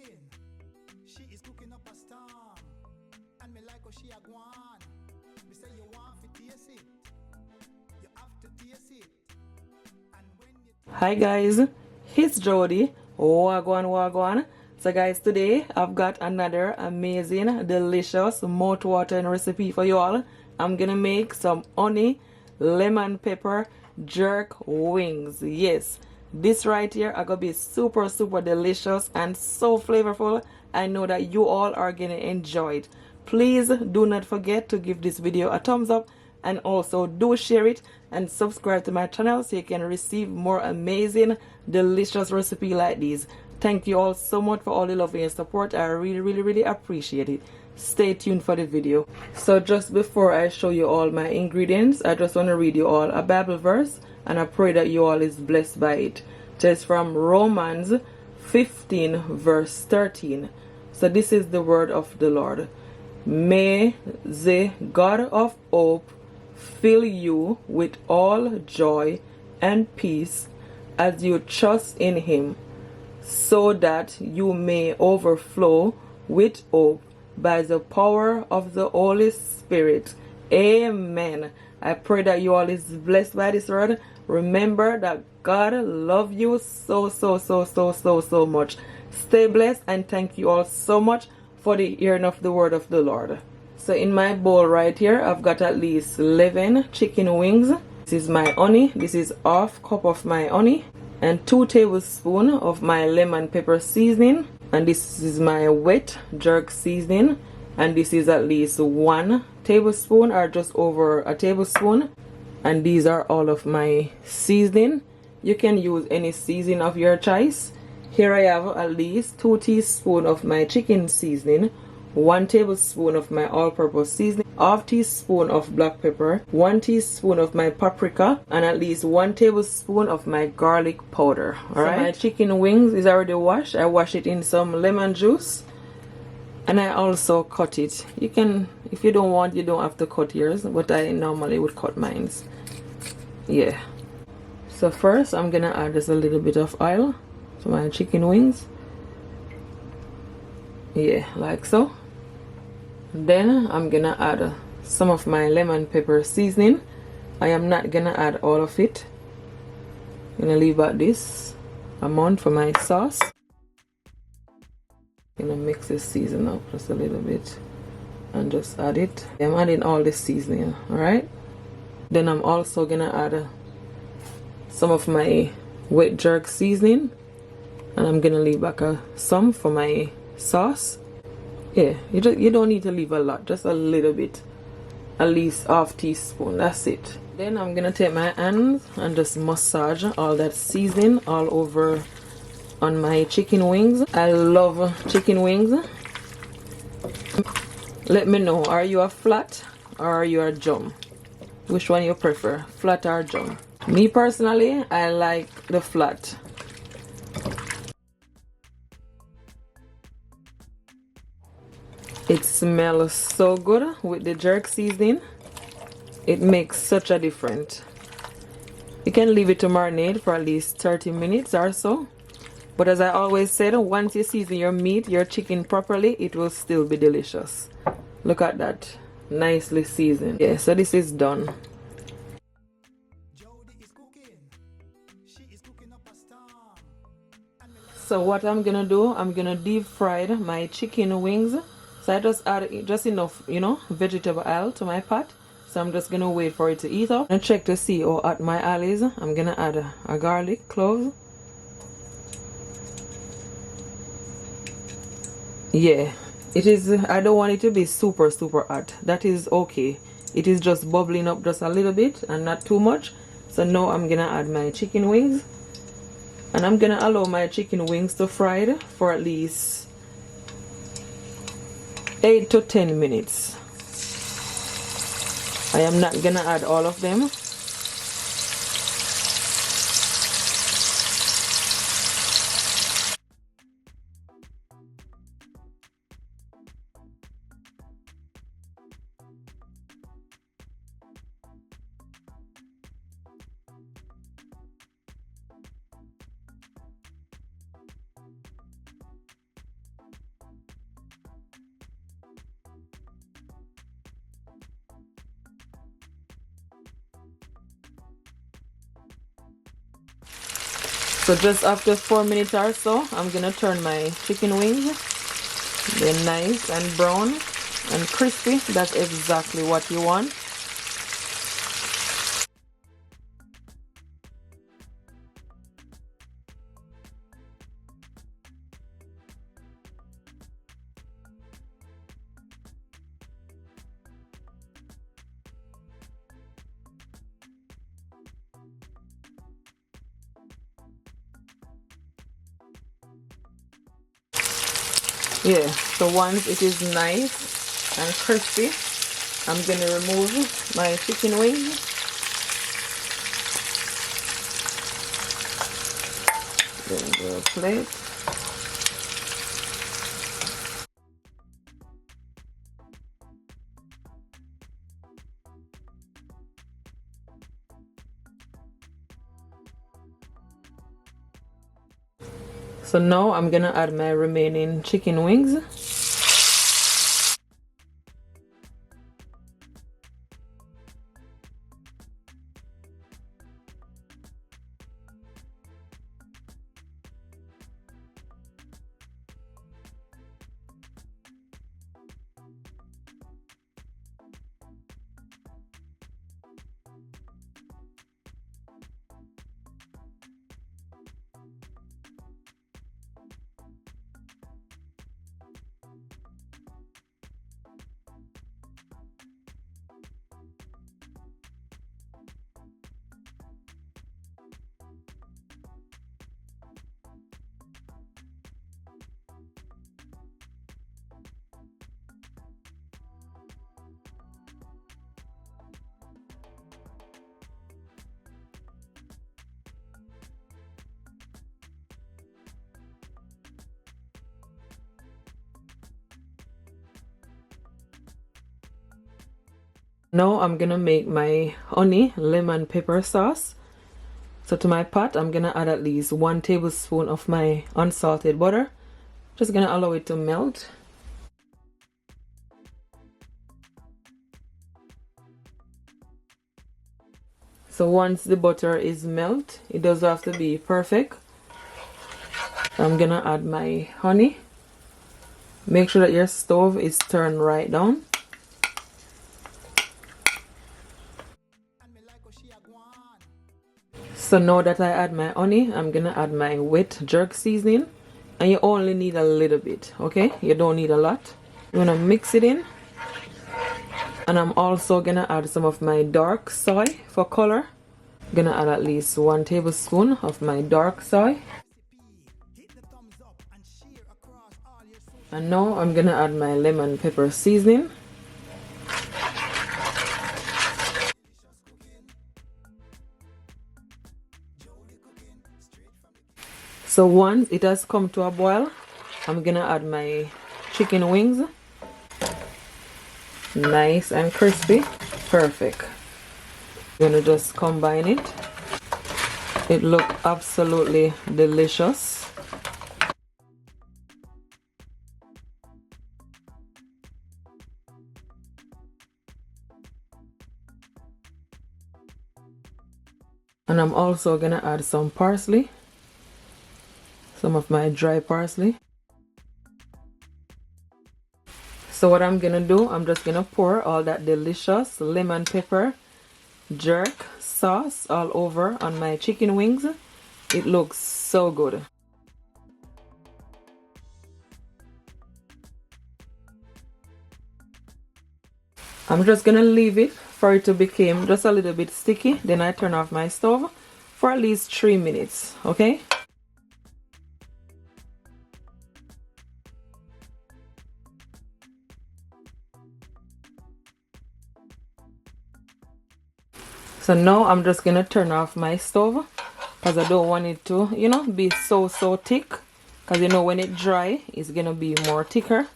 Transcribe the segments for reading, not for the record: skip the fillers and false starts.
cooking. She is cooking up a storm. And me like how she a gwan. Me say you want to taste it. You have to taste it. And when you Hi guys, it's Jody. Wagwan. So guys, today I've got another amazing, delicious, mouth-watering recipe for you all. I'm gonna make some honey, lemon pepper, jerk wings. Yes, this right here are gonna be super delicious and so flavorful. I know that you all are gonna enjoy it. Please do not forget to give this video a thumbs up, and also do share it and subscribe to my channel so you can receive more amazing, delicious recipe like these. Thank you all so much for all the love and your support. I really appreciate it. Stay tuned for the video. So just before I show you all my ingredients, I just want to read you all a Bible verse, and I pray that you all is blessed by it. It's from Romans 15 verse 13. So this is the word of the Lord. May the God of hope fill you with all joy and peace as you trust in him, so that you may overflow with hope by the power of the Holy Spirit. Amen. I pray that you all is blessed by this word. Remember that God loves you so much. Stay blessed, and thank you all so much for the hearing of the word of the Lord. So in my bowl right here, I've got at least 11 chicken wings. This is my honey. This is half cup of my honey and 2 tablespoons of my lemon pepper seasoning. And this is my wet jerk seasoning. And this is at least 1 tablespoon or just over a tablespoon. And these are all of my seasoning. You can use any seasoning of your choice. Here I have at least 2 teaspoons of my chicken seasoning, 1 tablespoon of my all-purpose seasoning, half teaspoon of black pepper, 1 teaspoon of my paprika, and at least 1 tablespoon of my garlic powder. Alright, so my chicken wings is already washed. I wash it in some lemon juice, and I also cut it. You can, if you don't want, you don't have to cut yours, but I normally would cut mine. Yeah. So first I'm gonna add just a little bit of oil to my chicken wings. Yeah, like so. Then I'm gonna add some of my lemon pepper seasoning. I am not gonna add all of it. I'm gonna leave out this amount for my sauce. I'm gonna mix this season up just a little bit and just add it. I'm adding all this seasoning, alright? Then I'm also gonna add some of my wet jerk seasoning, and I'm gonna leave back some for my sauce. Yeah, you don't need to leave a lot, just a little bit, at least half teaspoon. That's it. Then I'm gonna take my hands and just massage all that seasoning all over on my chicken wings. I love chicken wings. Let me know, are you a flat or are you a drum? Which one you prefer, flat or drum? Me personally, I like the flat. It smells so good with the jerk seasoning. It makes such a difference. You can leave it to marinate for at least 30 minutes or so. But as I always said, once you season your meat, your chicken properly, it will still be delicious. Look at that. Nicely seasoned. Yeah, so this is done. So what I'm gonna do, I'm gonna deep fry my chicken wings. So I just add just enough, vegetable oil to my pot. So I'm just gonna wait for it to heat up and check to see how hot my oil is. I'm gonna add a garlic clove. Yeah, it is. I don't want it to be super hot. That is okay. It is just bubbling up just a little bit and not too much. So now I'm gonna add my chicken wings. And I'm gonna allow my chicken wings to fry for at least 8 to 10 minutes. I am not gonna add all of them. So just after 4 minutes or so, I'm gonna turn my chicken wings. They're nice and brown and crispy. That's exactly what you want. Yeah, so once it is nice and crispy, I'm gonna remove my chicken wings. Then the plate. So now I'm gonna add my remaining chicken wings. Now I'm gonna make my honey lemon pepper sauce. So to my pot, I'm gonna add at least 1 tablespoon of my unsalted butter. Just gonna allow it to melt. So once the butter is melt, it doesn't have to be perfect. I'm gonna add my honey. Make sure that your stove is turned right down. So now that I add my honey, I'm gonna add my wet jerk seasoning. And you only need a little bit, okay? You don't need a lot. I'm gonna mix it in. And I'm also gonna add some of my dark soy for color. I'm gonna add at least 1 tablespoon of my dark soy. And now I'm gonna add my lemon pepper seasoning. So once it has come to a boil, I'm gonna add my chicken wings. Nice and crispy. Perfect. I'm gonna just combine it. It looks absolutely delicious. And I'm also gonna add some parsley. Some of my dry parsley. So what I'm gonna do, I'm just gonna pour all that delicious lemon pepper jerk sauce all over on my chicken wings. It looks so good. I'm just gonna leave it for it to become just a little bit sticky. Then I turn off my stove for at least 3 minutes, okay? So now I'm just gonna turn off my stove because I don't want it to, be so thick. Because when it dry, it's gonna be more thicker.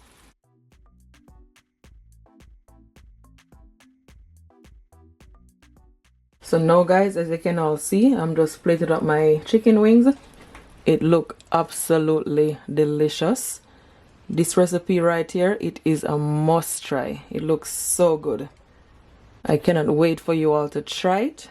So now guys, as you can all see, I'm just plated up my chicken wings. It look absolutely delicious. This recipe right here, it is a must try. It looks so good. I cannot wait for you all to try it.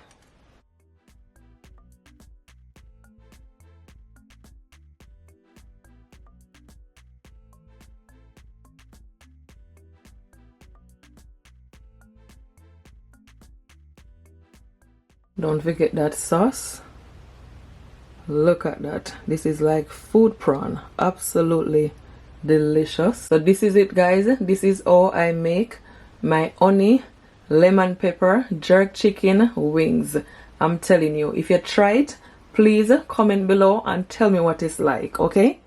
Don't forget that sauce. Look at that. This is like food prawn. Absolutely delicious. So this is it, guys. This is how I make my honey lemon pepper jerk chicken wings. I'm telling you, if you try it, please comment below and tell me what it's like, okay?